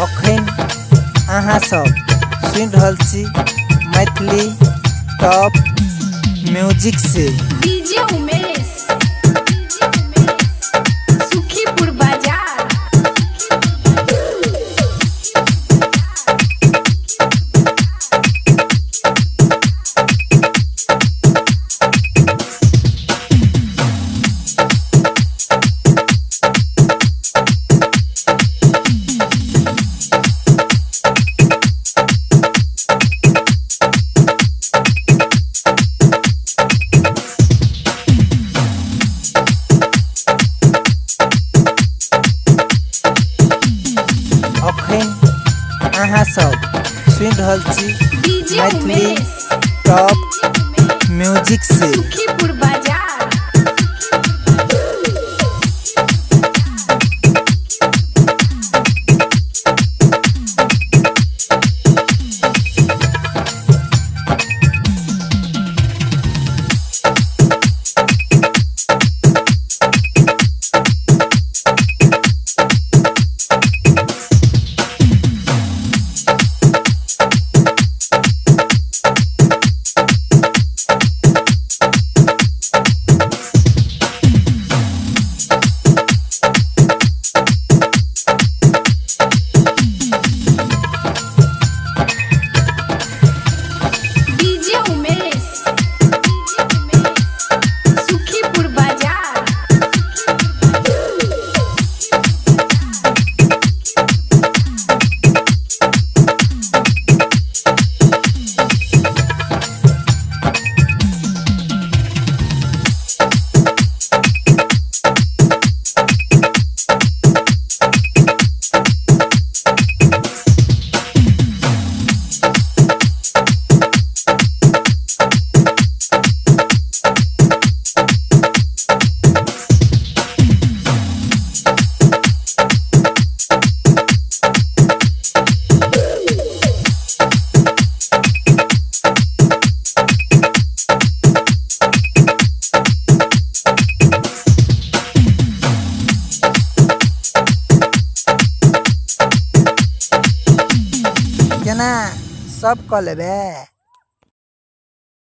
अखन अहाँ सब सुन रहल छी मैथिली टॉप म्यूजिक से डीजे उमेश सुखीपुर बाजार। अहाँ सब सुन रहल छी मैथिली टॉप म्यूजिक से सुखीपुर बाजार। केना सब कऽ लेबै।